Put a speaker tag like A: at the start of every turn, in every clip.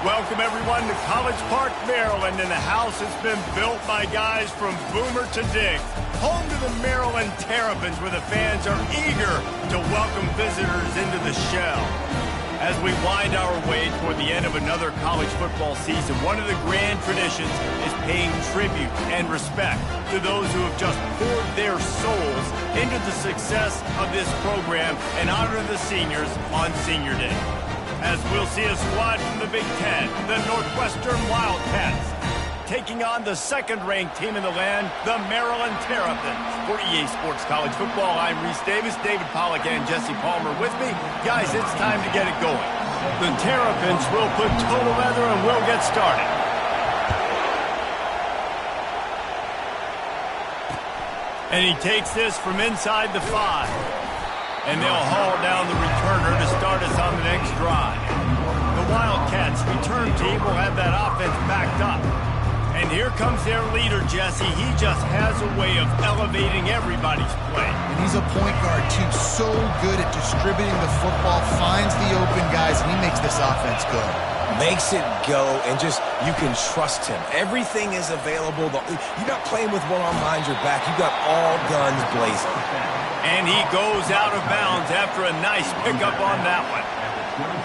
A: Welcome, everyone, to College Park, Maryland, and the house has been built by guys from Boomer to Diggs. Home to the Maryland Terrapins, where the fans are eager to welcome visitors into the shell. As we wind our way toward the end of another college football season, one of the grand traditions is paying tribute and respect to those who have just poured their souls into the success of this program and honor the seniors on Senior Day. As we'll see a squad from the Big Ten, the Northwestern Wildcats, taking on the second-ranked team in the land, the Maryland Terrapins. For EA Sports College Football, I'm Reese Davis, David Pollack, and Jesse Palmer with me. Guys, it's time to get it going. The Terrapins will put total leather and we'll get started. And he takes this from inside the 5. And they'll haul down the returner to start us on the next drive. The Wildcats return team will have that offense backed up. And here comes their leader, Jesse. He just has a way of elevating everybody's play.
B: And he's a point guard, too. So good at distributing the football, finds the open guys, and he makes this offense go.
C: Makes it go, and just, you can trust him. Everything is available. You're not playing with one arm behind your back. You've got all guns blazing.
A: And he goes out of bounds after a nice pickup on that one.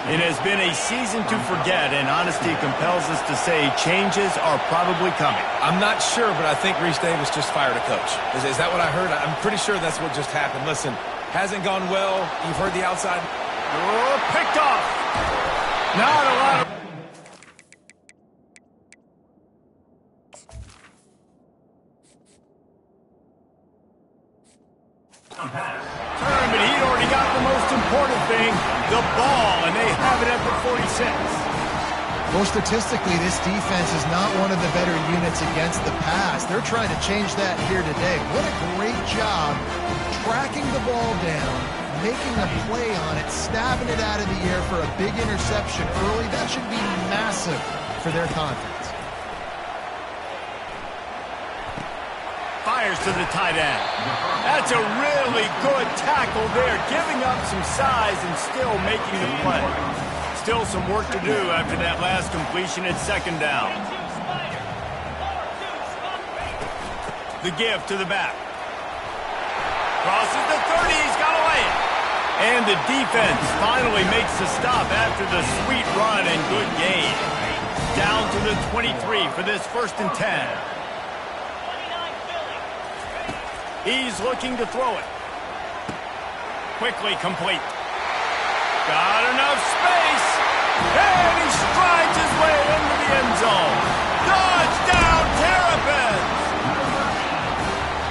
A: It has been a season to forget, and honesty compels us to say changes are probably coming.
C: I'm not sure, but I think Reese Davis just fired a coach. Is that what I heard? I'm pretty sure that's what just happened. Listen, hasn't gone well. You've heard the outside.
A: Oh, picked off. Not a lot of... Turn, but he'd already got the most important thing, the ball, and they have it at the 46.
B: Well, statistically, this defense is not one of the better units against the pass. They're trying to change that here today. What a great job tracking the ball down, making a play on it, stabbing it out of the air for a big interception early. That should be massive for their confidence.
A: Fires to the tight end. That's a really good tackle there, giving up some size and still making the play. Still some work to do after that last completion at second down. The give to the back. Crosses the 30, he's got to lay it. And the defense finally makes the stop after the sweet run and good gain. Down to the 23 for this 1st and 10. He's looking to throw it. Quickly complete. Got enough space. And he strides his way into the end zone. Touchdown, Terrapins!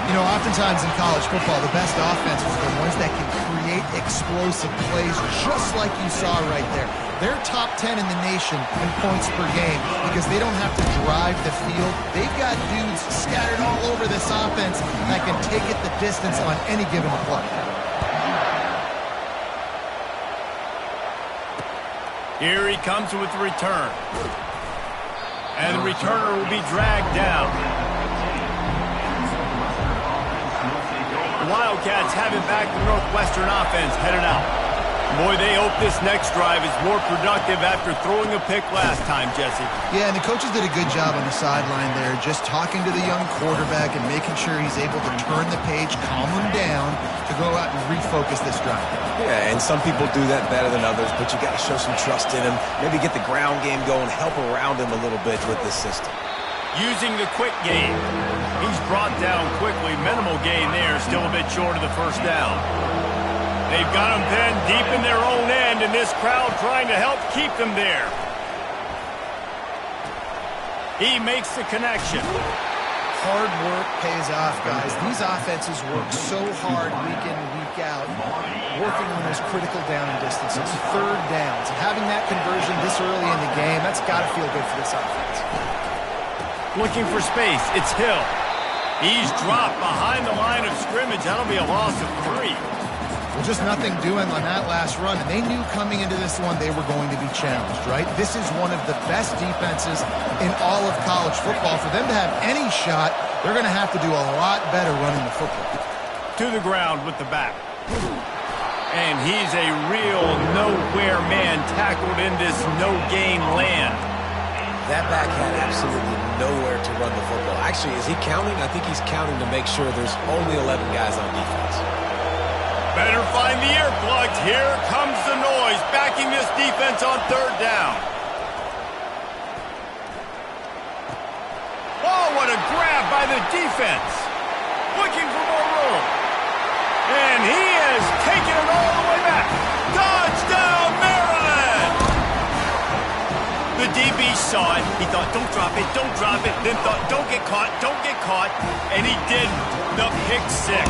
B: You know, oftentimes in college football, the best offenses are the ones that can create explosive plays, just like you saw right there. They're top 10 in the nation in points per game because they don't have to drive the field. They've got dudes scattered all over this offense that can take it the distance on any given play.
A: Here he comes with the return. And the returner will be dragged down. The Wildcats have it back to the Northwestern offense headed out. Boy, they hope this next drive is more productive after throwing a pick last time, Jesse.
B: Yeah, and the coaches did a good job on the sideline there, just talking to the young quarterback and making sure he's able to turn the page, calm him down, to go out and refocus this drive.
C: Yeah, and some people do that better than others, but you got to show some trust in him, maybe get the ground game going, help around him a little bit with this system.
A: Using the quick game. He's brought down quickly. Minimal gain there, still a bit short of the 1st down. They've got him pinned deep in their own end, and this crowd trying to help keep them there. He makes the connection.
B: Hard work pays off, guys. These offenses work so hard week in and week out, working on those critical down distances, 3rd downs. And having that conversion this early in the game, that's got to feel good for this offense.
A: Looking for space. It's Hill. He's dropped behind the line of scrimmage. That'll be a loss of 3.
B: Well, just nothing doing on that last run, and they knew coming into this one they were going to be challenged, right? This is one of the best defenses in all of college football. For them to have any shot, they're going to have to do a lot better running the football.
A: To the ground with the back. And he's a real nowhere man tackled in this no-gain land.
C: That back had absolutely nowhere to run the football. Actually, is he counting? I think he's counting to make sure there's only 11 guys on defense.
A: Better find the earplugs. Here comes the noise, backing this defense on third down. Oh, what a grab by the defense. Looking for more room. And he has taken it all the way back. Touchdown, Maryland! The DB saw it. He thought, don't drop it, don't drop it. Then thought, don't get caught, don't get caught. And he didn't. The pick six.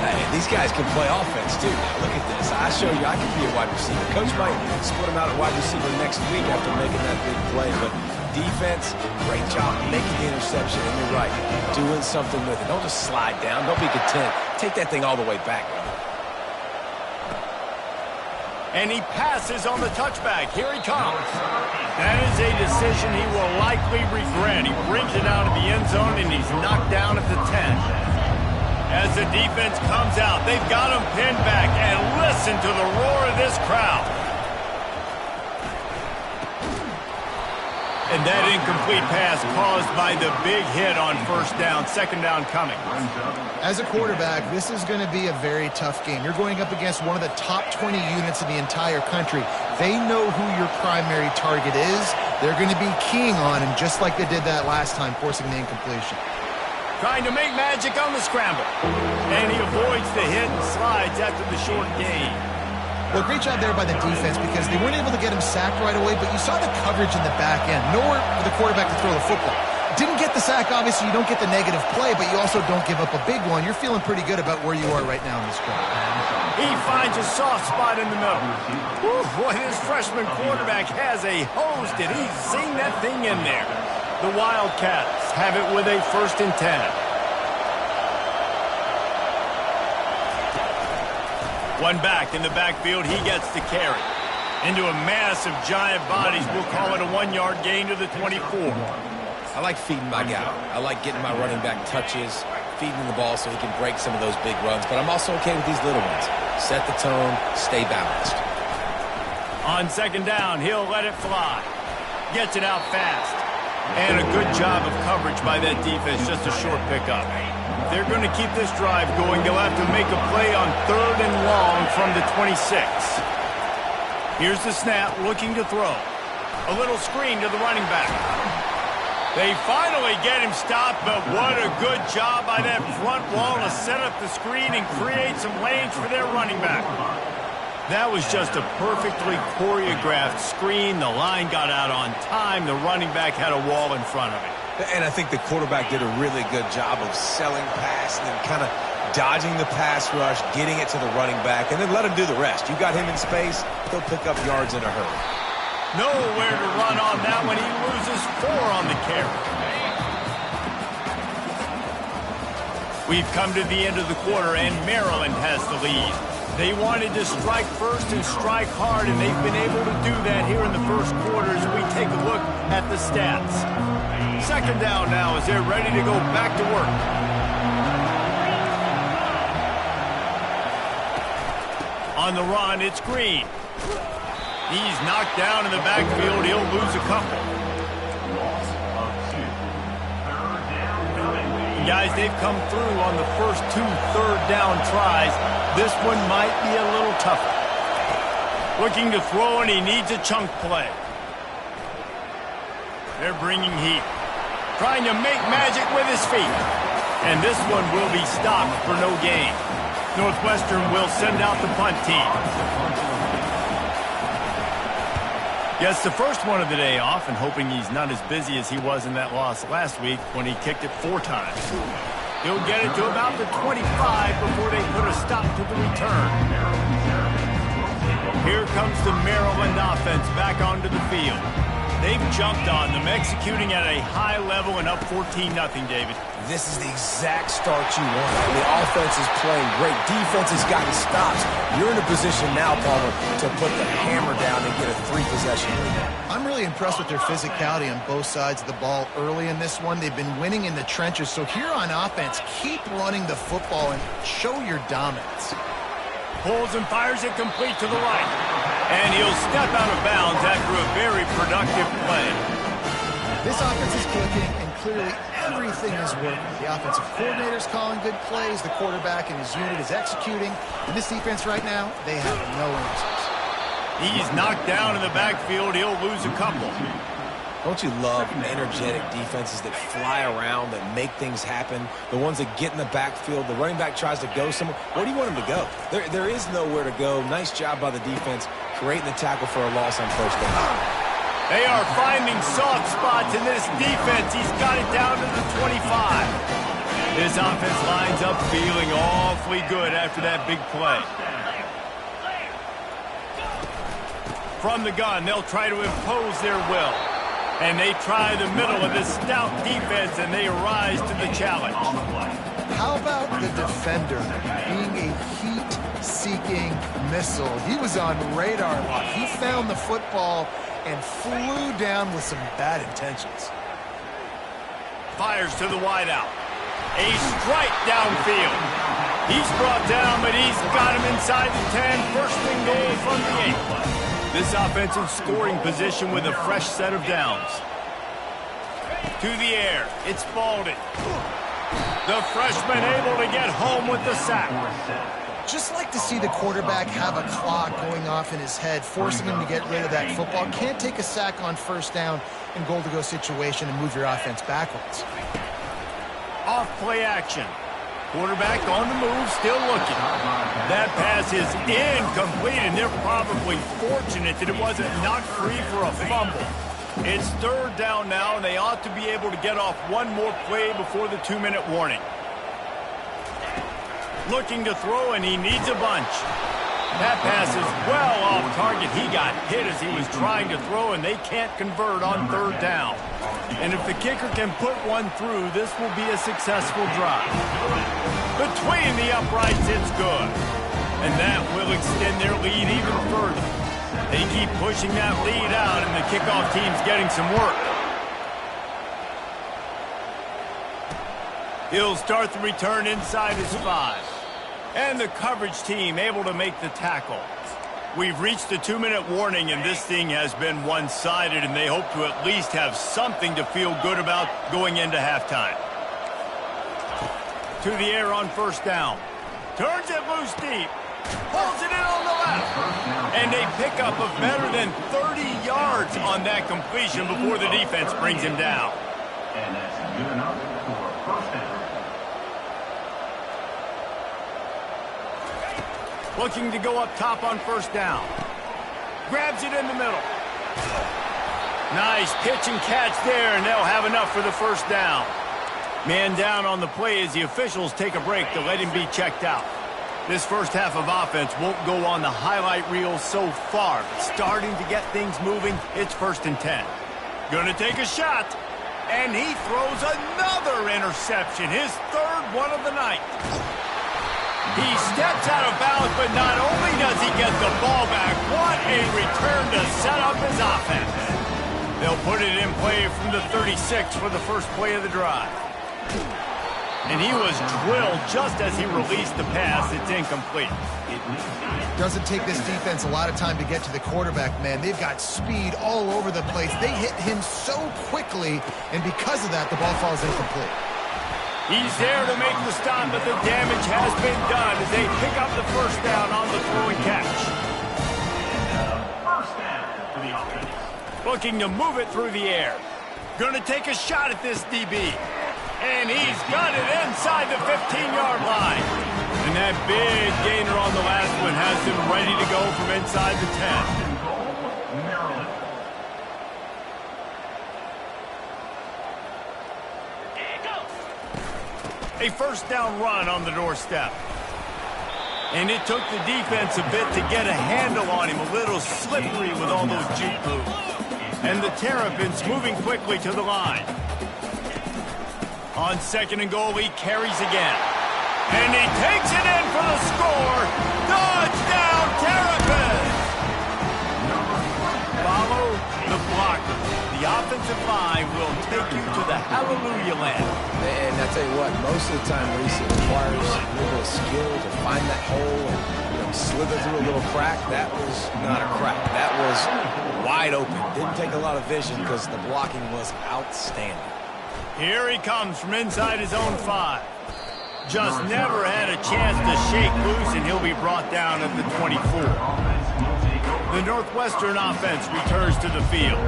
C: Hey, these guys can play offense, too. Now, look at this. I show you I can be a wide receiver. Coach might split him out at wide receiver next week after making that big play. But defense, great job making the interception. And you're right, doing something with it. Don't just slide down. Don't be content. Take that thing all the way back.
A: And he passes on the touchback. Here he comes. That is a decision he will likely regret. He brings it out of the end zone, and he's knocked down at the 10. As the defense comes out, they've got him pinned back, and listen to the roar of this crowd. And that incomplete pass caused by the big hit on first down, second down coming.
B: As a quarterback, this is going to be a very tough game. You're going up against one of the top 20 units in the entire country. They know who your primary target is. They're going to be keying on him just like they did that last time, forcing the incompletion.
A: Trying to make magic on the scramble. And he avoids the hit and slides after the short gain.
B: Well, great job there by the defense because they weren't able to get him sacked right away, but you saw the coverage in the back end. Nowhere for the quarterback to throw the football. Didn't get the sack, obviously. You don't get the negative play, but you also don't give up a big one. You're feeling pretty good about where you are right now in this drive.
A: He finds a soft spot in the middle. Whew, boy, this freshman quarterback has a hose. Did he sing that thing in there? The Wildcats have it with a 1st and 10. One back in the backfield, he gets the carry. Into a mass of giant bodies, we'll call it a 1-yard gain to the 24.
C: I like feeding my guy. I like getting my running back touches, feeding him the ball so he can break some of those big runs. But I'm also okay with these little ones. Set the tone, stay balanced.
A: On second down, he'll let it fly. Gets it out fast. And a good job of coverage by that defense, just a short pickup. If they're going to keep this drive going, they'll have to make a play on 3rd and long from the 26. Here's the snap, looking to throw. A little screen to the running back. They finally get him stopped, but what a good job by that front wall to set up the screen and create some lanes for their running back. That was just a perfectly choreographed screen. The line got out on time. The running back had a wall in front of it.
C: And I think the quarterback did a really good job of selling pass and then kind of dodging the pass rush, getting it to the running back, and then let him do the rest. You got him in space, he'll pick up yards in a hurry.
A: Nowhere to run on that one. He loses 4 on the carry. We've come to the end of the quarter, and Maryland has the lead. They wanted to strike first and strike hard, and they've been able to do that here in the first quarter as we take a look at the stats. Second down now as they're ready to go back to work. On the run, it's Green. He's knocked down in the backfield. He'll lose a couple. Guys, they've come through on the first 2 third-down tries. This one might be a little tougher. Looking to throw, and he needs a chunk play. They're bringing heat. Trying to make magic with his feet. And this one will be stopped for no gain. Northwestern will send out the punt team. Gets the first one of the day off, and hoping he's not as busy as he was in that loss last week when he kicked it 4 times. He'll get it to about the 25 before they put a stop to the return. Here comes the Maryland offense back onto the field. They've jumped on them, executing at a high level and up 14-0, David.
C: This is the exact start you want. The offense is playing great. Defense has gotten stops. You're in a position now, Palmer, to put the hammer down and get a 3-possession lead.
B: I'm really impressed with their physicality on both sides of the ball early in this one. They've been winning in the trenches. So here on offense, keep running the football and show your dominance.
A: Pulls and fires it complete to the right. And he'll step out of bounds after a very productive play.
B: This offense is clicking, and clearly everything is working. The offensive coordinator's calling good plays, the quarterback and his unit is executing, and this defense right now, they have no answers.
A: He's knocked down in the backfield. He'll lose a couple.
C: Don't you love energetic defenses that fly around, that make things happen? The ones that get in the backfield, the running back tries to go somewhere. Where do you want him to go? There is nowhere to go. Nice job by the defense creating the tackle for a loss on first down.
A: They are finding soft spots in this defense. He's got it down to the 25. This offense lines up feeling awfully good after that big play. From the gun, they'll try to impose their will. And they try the middle of this stout defense, and they rise to the challenge.
B: How about the defender being a heat-seeking missile? He was on radar lock. He found the football and flew down with some bad intentions.
A: Fires to the wideout. A strike downfield. He's brought down, but he's got him inside the 10. First and goal from the 8. This offense in scoring position with a fresh set of downs. To the air. It's Spalding. The freshman able to get home with the sack.
B: Just like to see the quarterback have a clock going off in his head, forcing him to get rid of that football. Can't take a sack on first down in goal-to-go situation and move your offense backwards.
A: Off play action. Quarterback on the move, still looking. That pass is incomplete, and they're probably fortunate that it wasn't knocked free for a fumble. It's third down now, and they ought to be able to get off one more play before the 2-minute warning. Looking to throw, and he needs a bunch. That pass is well off target. He got hit as he was trying to throw, and they can't convert on third down. And if the kicker can put one through, this will be a successful drive. Between the uprights, it's good. And that will extend their lead even further. They keep pushing that lead out, and the kickoff team's getting some work. He'll start the return inside his 5. And the coverage team able to make the tackle. We've reached the 2-minute warning, and this thing has been one-sided, and they hope to at least have something to feel good about going into halftime. To the air on first down. Turns it loose deep. Pulls it in on the left. And a pickup of better than 30 yards on that completion before the defense brings him down.
D: And that's good enough for first down.
A: Looking to go up top on first down. Grabs it in the middle. Nice pitch and catch there, and they'll have enough for the first down. Man down on the play as the officials take a break to let him be checked out. This first half of offense won't go on the highlight reel so far, but starting to get things moving, it's 1st and 10. Gonna take a shot, and he throws another interception, his third one of the night. He steps out of bounds, but not only does he get the ball back, what a return to set up his offense. They'll put it in play from the 36 for the first play of the drive. And he was drilled just as he released the pass. It's incomplete.
B: Doesn't take this defense a lot of time to get to the quarterback, man. They've got speed all over the place. They hit him so quickly, and because of that, the ball falls incomplete.
A: He's there to make the stop, but the damage has been done as they pick up the first down on the throw and catch.
D: First down for the offense.
A: Looking to move it through the air. Gonna take a shot at this DB. And he's got it inside the 15-yard line. And that big gainer on the last one has him ready to go from inside the 10.
D: Maryland.
A: A first down run on the doorstep. And it took the defense a bit to get a handle on him, a little slippery with all those juke moves. And the Terrapins moving quickly to the line. On 2nd and goal, he carries again. And he takes it in for the score. Touchdown, Terrapins! Follow the blocker. The offensive line will take you to the hallelujah land.
C: And I tell you what, most of the time, Reese, it requires a little bit of skill to find that hole and slither through a little crack. That was not a crack. That was wide open. Didn't take a lot of vision because the blocking was outstanding.
A: Here he comes from inside his own 5. Just never had a chance to shake loose, and he'll be brought down at the 24. The Northwestern offense returns to the field.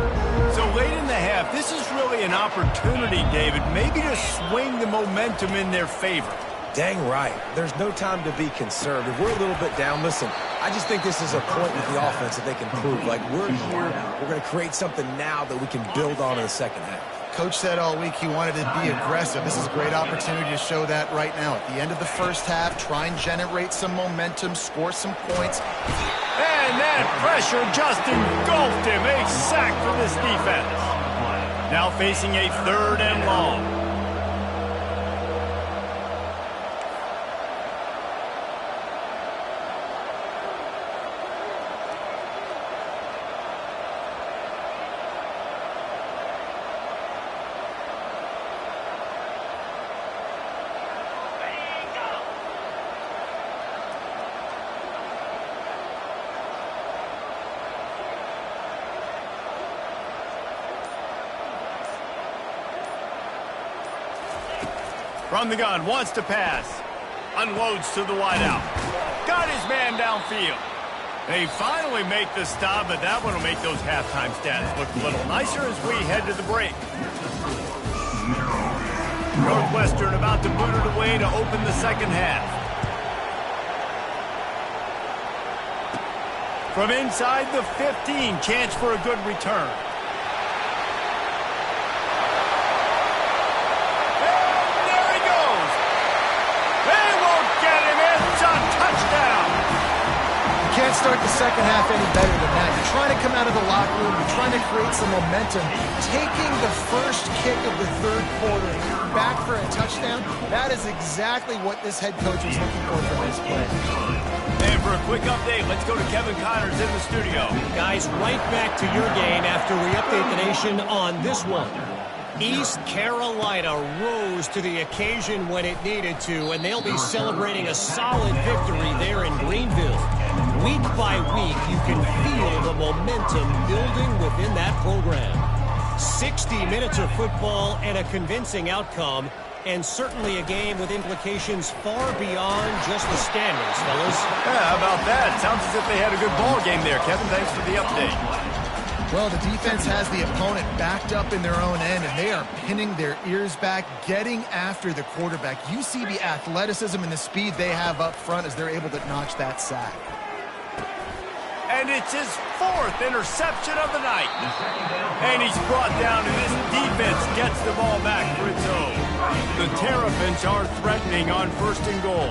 A: So late in the half, this is really an opportunity, David, maybe to swing the momentum in their favor.
C: Dang right. There's no time to be conservative. We're a little bit down. Listen, I just think this is a point with the offense that they can prove. Like, we're here, we're going to create something now that we can build on in the second half.
B: Coach said all week he wanted to be aggressive. This is a great opportunity to show that right now. At the end of the first half, try and generate some momentum, score some points.
A: And that pressure just engulfed him. A sack for this defense. Now facing a 3rd and long. From the gun, wants to pass. Unloads to the wideout. Got his man downfield. They finally make the stop, but that one will make those halftime stats look a little nicer as we head to the break. Northwestern about to boot it away to open the second half. From inside the 15, chance for a good return.
B: Can't start the second half any better than that. You're trying to come out of the locker room. You're trying to create some momentum. Taking the first kick of the 3rd quarter back for a touchdown, that is exactly what this head coach was looking for from this play.
A: And for a quick update, let's go to Kevin Connors in the studio.
E: Guys, right back to your game after we update the nation on this one. East Carolina rose to the occasion when it needed to, and they'll be celebrating a solid victory there in Greenville. Week by week, you can feel the momentum building within that program. 60 minutes of football and a convincing outcome, and certainly a game with implications far beyond just the standings, fellas.
A: Yeah, how about that? Sounds as if they had a good ball game there. Kevin, thanks for the update.
B: Well, the defense has the opponent backed up in their own end, and they are pinning their ears back, getting after the quarterback. You see the athleticism and the speed they have up front as they're able to notch that sack.
A: And it's his 4th interception of the night. And he's brought down, and this defense gets the ball back for its own. The Terrapins are threatening on 1st and goal.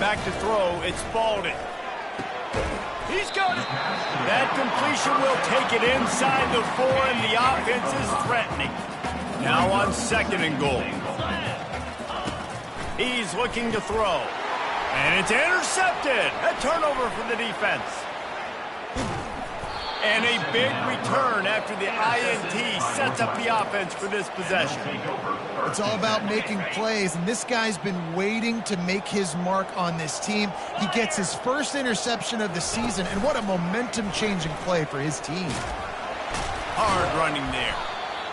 A: Back to throw, it's Spalding. He's got it. That completion will take it inside the 4, and the offense is threatening. Now on 2nd and goal. He's looking to throw. And it's intercepted. A turnover for the defense. And a big return after the INT sets up the offense for this possession.
B: It's all about making plays, and this guy's been waiting to make his mark on this team. He gets his first interception of the season, and what a momentum-changing play for his team.
A: Hard running there.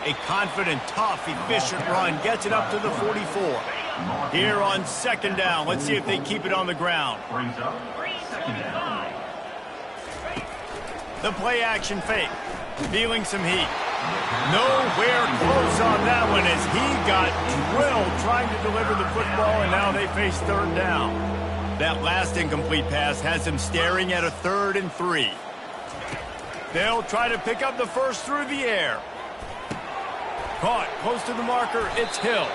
A: A confident, tough, efficient run gets it up to the 44. Here on 2nd down, let's see if they keep it on the ground. The play action fake, feeling some heat. Nowhere close on that one as he got drilled trying to deliver the football, and now they face 3rd down. That last incomplete pass has him staring at a 3rd and 3. They'll try to pick up the first through the air. Caught close to the marker, it's Hill.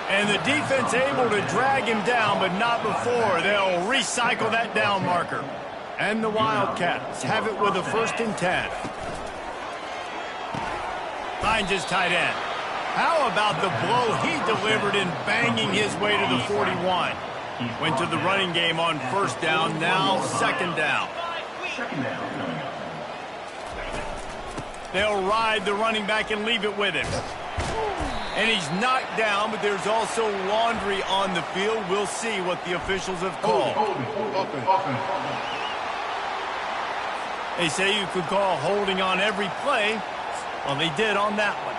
A: And the defense able to drag him down, but not before. They'll recycle that down marker. And the Wildcats have it with a 1st and 10. Finds his tight end. How about the blow he delivered in banging his way to the 41? Went to the running game on 1st down, now 2nd down. They'll ride the running back and leave it with him. And he's knocked down, but there's also laundry on the field. We'll see what the officials have called. They say you could call holding on every play. Well, they did on that one.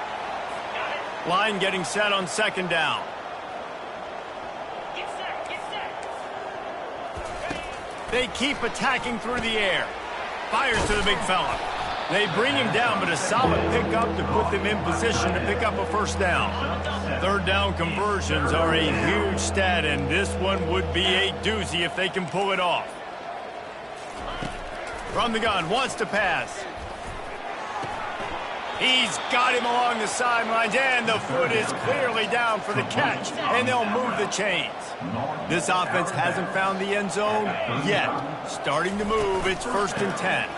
A: Line getting set on second down. They keep attacking through the air. Fires to the big fella. They bring him down, but a solid pickup to put them in position to pick up a first down. Third down conversions are a huge stat, and this one would be a doozy if they can pull it off. From the gun, wants to pass. He's got him along the sidelines, and the foot is clearly down for the catch, and they'll move the chains. This offense hasn't found the end zone yet. Starting to move, it's 1st and 10.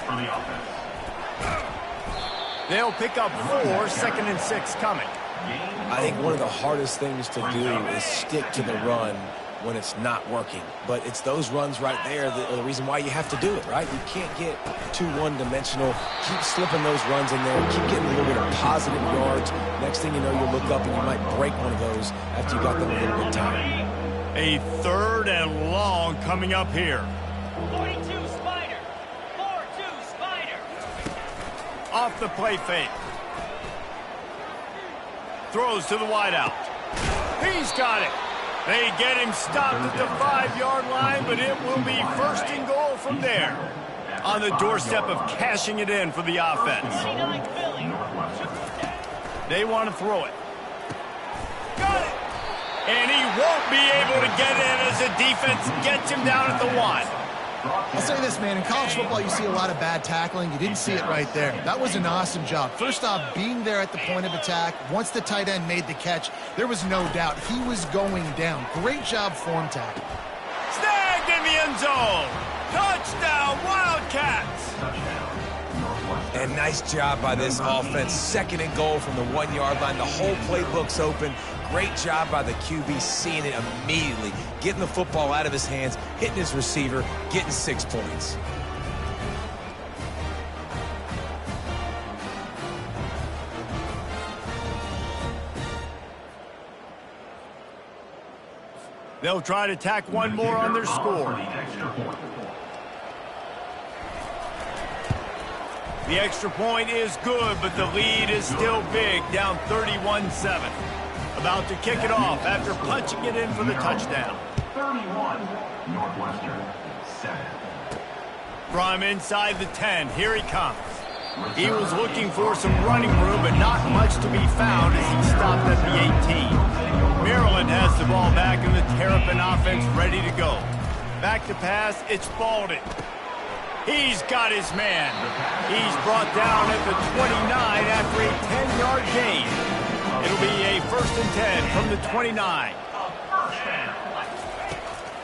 A: They'll pick up 4, 2nd and 6 coming.
C: I think one of the hardest things to do is stick to the run when it's not working. But it's those runs right there that are the reason why you have to do it, right? You can't get too one-dimensional. Keep slipping those runs in there. Keep getting a little bit of positive yards. Next thing you know, you'll look up and you might break one of those after you got them a little bit tired.
A: A 3rd and long coming up here.
F: 42 Spider. 4-2 Spider.
A: Off the play fake. Throws to the wideout. He's got it. They get him stopped at the 5-yard line, but it will be 1st and goal from there. On the doorstep of cashing it in for the offense. They want to throw it. Got it. And he won't be able to get in as the defense gets him down at the 1.
B: I'll say this, man. In college football, you see a lot of bad tackling. You didn't see it right there. That was an awesome job. First off, being there at the point of attack. Once the tight end made the catch, there was no doubt he was going down. Great job form tackle.
A: Snagged in the end zone. Touchdown, Wildcats.
C: And nice job by this offense. 2nd and goal from the 1-yard line. The whole playbook's open. Great job by the QB seeing it immediately, getting the football out of his hands, hitting his receiver, getting 6 points.
A: They'll try to tack one more on their score. The extra point is good, but the lead is still big, down 31-7. About to kick it off after punching it in for the touchdown.
D: 31, Northwestern, 7.
A: From inside the 10, here he comes. He was looking for some running room, but not much to be found as he stopped at the 18. Maryland has the ball back and the Terrapin offense ready to go. Back to pass, it's Baldwin. He's got his man. He's brought down at the 29 after a 10-yard gain. It'll be a 1st and 10 from the 29.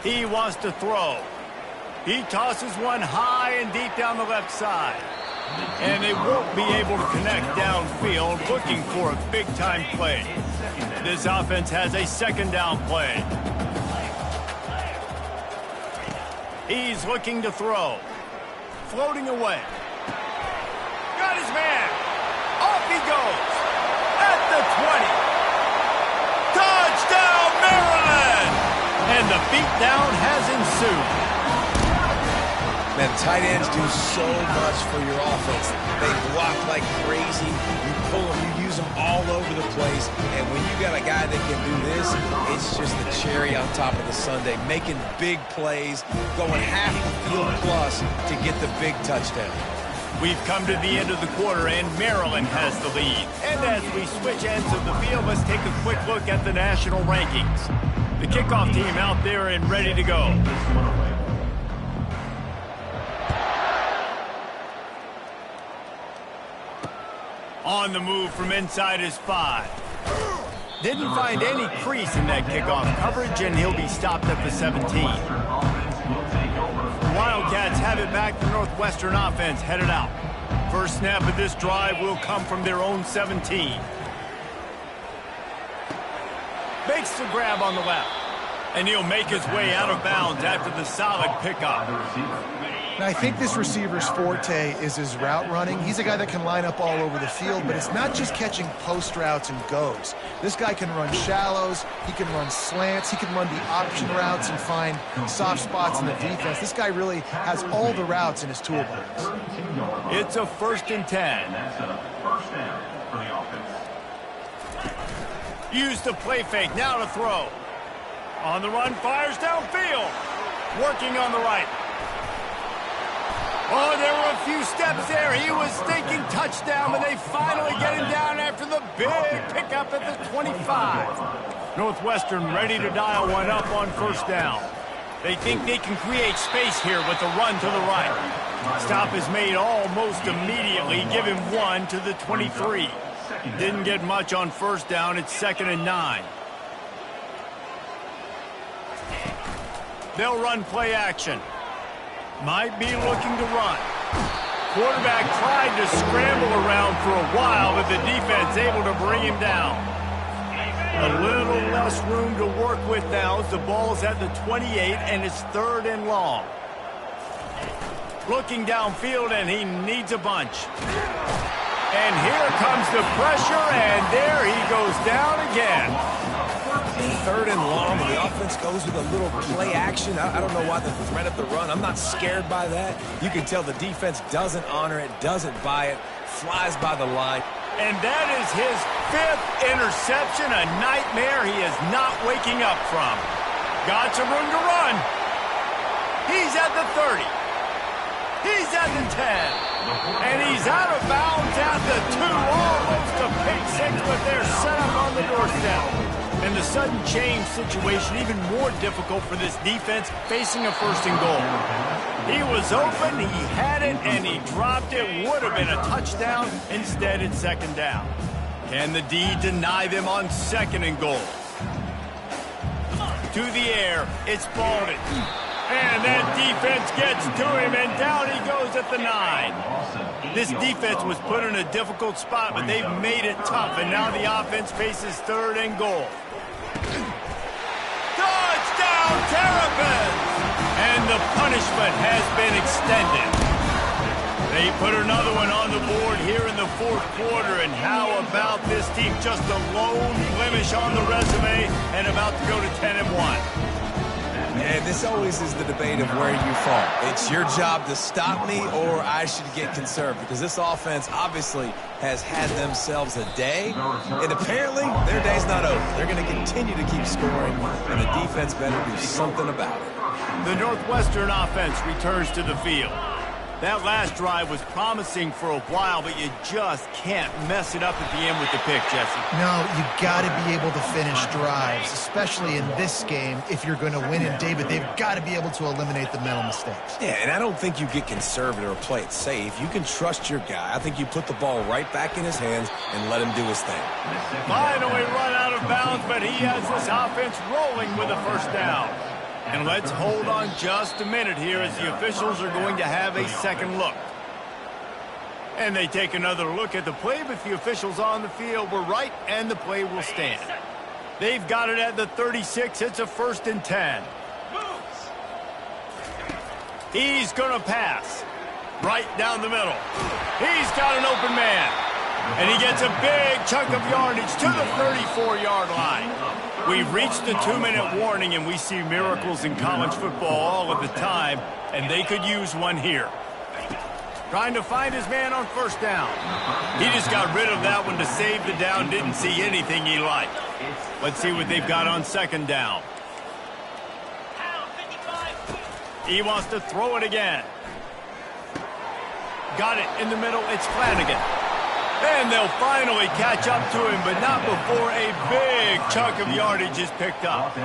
A: He wants to throw. He tosses one high and deep down the left side. And they won't be able to connect downfield, looking for a big-time play. This offense has a 2nd down play. He's looking to throw. Floating away. Got his man. Off he goes. At the 20. Touchdown, Maryland! And the beatdown has ensued.
C: Man, tight ends do so much for your offense. They block like crazy. You pull them, you use them all over the place. And when you got a guy that can do this, it's just the cherry on top of the sundae. Making big plays, going half the field plus to get the big touchdown.
A: We've come to the end of the quarter, and Maryland has the lead. And as we switch ends of the field, let's take a quick look at the national rankings. The kickoff team out there and ready to go. On the move from inside his 5. Didn't find any crease in that kickoff coverage, and he'll be stopped at the 17. The Wildcats have it back. The Northwestern offense headed out. First snap of this drive will come from their own 17. Makes the grab on the left. And he'll make his way out of bounds after the solid pickup.
B: And I think this receiver's forte is his route running. He's a guy that can line up all over the field, but it's not just catching post routes and goes. This guy can run shallows, he can run slants, he can run the option routes and find soft spots in the defense. This guy really has all the routes in his toolbox.
A: It's a 1st and 10.
D: And that's a first down for the offense.
A: Use the play fake, now to throw. On the run, fires downfield. Working on the right. Oh, there were a few steps there. He was thinking touchdown, but they finally get him down after the big pickup at the 25. Northwestern ready to dial one up on 1st down. They think they can create space here with the run to the right. Stop is made almost immediately. Give him 1 to the 23. Didn't get much on 1st down. It's 2nd and 9. They'll run play action. Might be looking to run. Quarterback tried to scramble around for a while, but the defense able to bring him down. A little less room to work with now as the ball's at the 28 and it's 3rd and long. Looking downfield, and he needs a bunch. And here comes the pressure, and there he goes down again.
C: 3rd and long, and the offense goes with a little play action. I don't know why the threat of the run. I'm not scared by that. You can tell the defense doesn't honor it, doesn't buy it, flies by the line.
A: And that is his 5th interception, a nightmare he is not waking up from. Got some room to run. He's at the 30. He's at the 10. And he's out of bounds at the 2. Almost a pick 6, but they're set up on the doorstep. And the sudden change situation even more difficult for this defense facing a 1st and goal. He was open, he had it, and he dropped it. Would have been a touchdown. Instead, it's 2nd down. Can the D deny them on 2nd and goal? To the air, it's Baldwin. And that defense gets to him, and down he goes at the 9. This defense was put in a difficult spot, but they've made it tough, and now the offense faces 3rd and goal. Touchdown, Terrapins! And the punishment has been extended. They put another one on the board here in the 4th quarter, and how about this team? Just a lone blemish on the resume and about to go to 10 and 1.
C: And this always is the debate of where you fall. It's your job to stop me, or I should get conserved, because this offense obviously has had themselves a day, and apparently their day's not over. They're going to continue to keep scoring, and the defense better do something about it.
A: The Northwestern offense returns to the field. That last drive was promising for a while, but you just can't mess it up at the end with the pick, Jesse.
B: No, you got to be able to finish drives, especially in this game. If you're going to win in David, they've got to be able to eliminate the mental mistakes.
C: Yeah, and I don't think you get conservative or play it safe. You can trust your guy. I think you put the ball right back in his hands and let him do his thing.
A: Finally run out of bounds, but he has this offense rolling with a 1st down. And let's hold on just a minute here as the officials are going to have a second look. And they take another look at the play, but the officials on the field were right, and the play will stand. They've got it at the 36. It's a 1st and 10. He's going to pass. Right down the middle. He's got an open man. And he gets a big chunk of yardage to the 34-yard line. We've reached the 2-minute warning, and we see miracles in college football all of the time, and they could use one here. Trying to find his man on 1st down. He just got rid of that one to save the down, didn't see anything he liked. Let's see what they've got on 2nd down. He wants to throw it again. Got it in the middle. It's Flanagan. And they'll finally catch up to him, but not before a big chunk of yardage is picked up.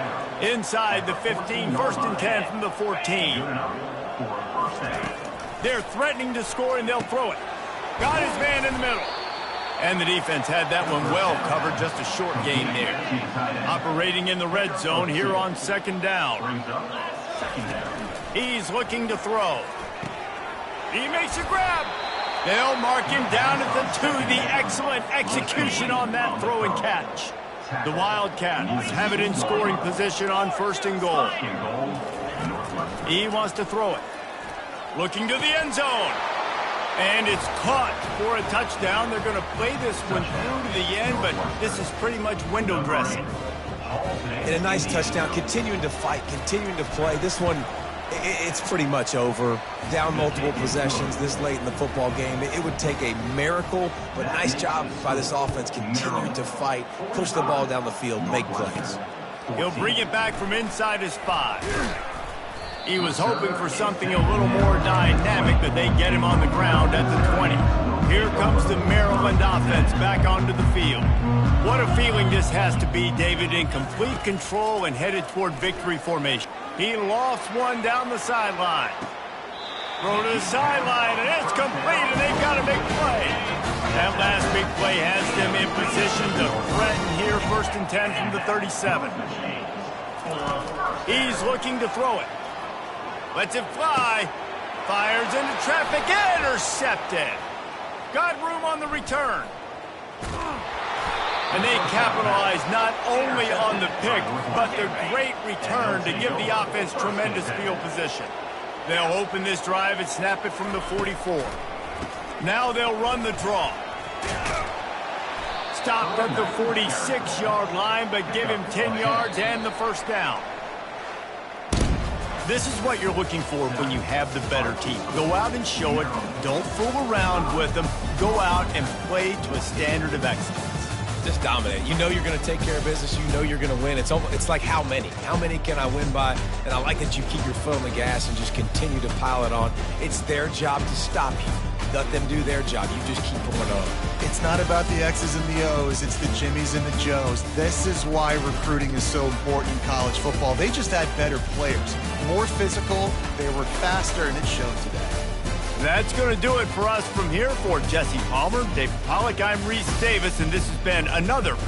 A: Inside the 15, 1st and 10 from the 14. They're threatening to score, and they'll throw it. Got his man in the middle. And the defense had that one well covered, just a short gain there. Operating in the red zone here on 2nd down. He's looking to throw. He makes a grab. They'll mark him down at the 2. The excellent execution on that throw and catch. The Wildcats have it in scoring position on 1st and goal. He wants to throw it. Looking to the end zone. And it's caught for a touchdown. They're going to play this one through to the end, but this is pretty much window dressing.
C: And a nice touchdown, continuing to fight, continuing to play. This one, it's pretty much over. Down multiple possessions this late in the football game. It would take a miracle, but nice job by this offense continuing to fight, push the ball down the field, make plays.
A: He'll bring it back from inside his 5. He was hoping for something a little more dynamic, but they get him on the ground at the 20. Here comes the Maryland offense back onto the field. What a feeling this has to be, David, in complete control and headed toward victory formation. He lofts one down the sideline. Throw to the sideline, and it's complete, and they've got a big play. That last big play has them in position to threaten here, 1st and 10 from the 37. He's looking to throw it. Lets it fly. Fires into traffic. Intercepted. Got room on the return. And they capitalize not only on the pick, but the great return to give the offense tremendous field position. They'll open this drive and snap it from the 44. Now they'll run the draw. Stopped at the 46-yard line, but give him 10 yards and the first down. This is what you're looking for when you have the better team. Go out and show it. Don't fool around with them. Go out and play to a standard of excellence.
C: Just dominate. You know you're going to take care of business. You know you're going to win. It's like how many? How many can I win by? And I like that you keep your foot on the gas and just continue to pile it on. It's their job to stop you. Let them do their job. You just keep going on.
B: It's not about the X's and the O's. It's the Jimmies and the Joes. This is why recruiting is so important in college football. They just had better players, more physical, they were faster, and it showed today.
A: That's going to do it for us from here. For Jesse Palmer, Dave Pollack, I'm Reese Davis, and this has been another presentation.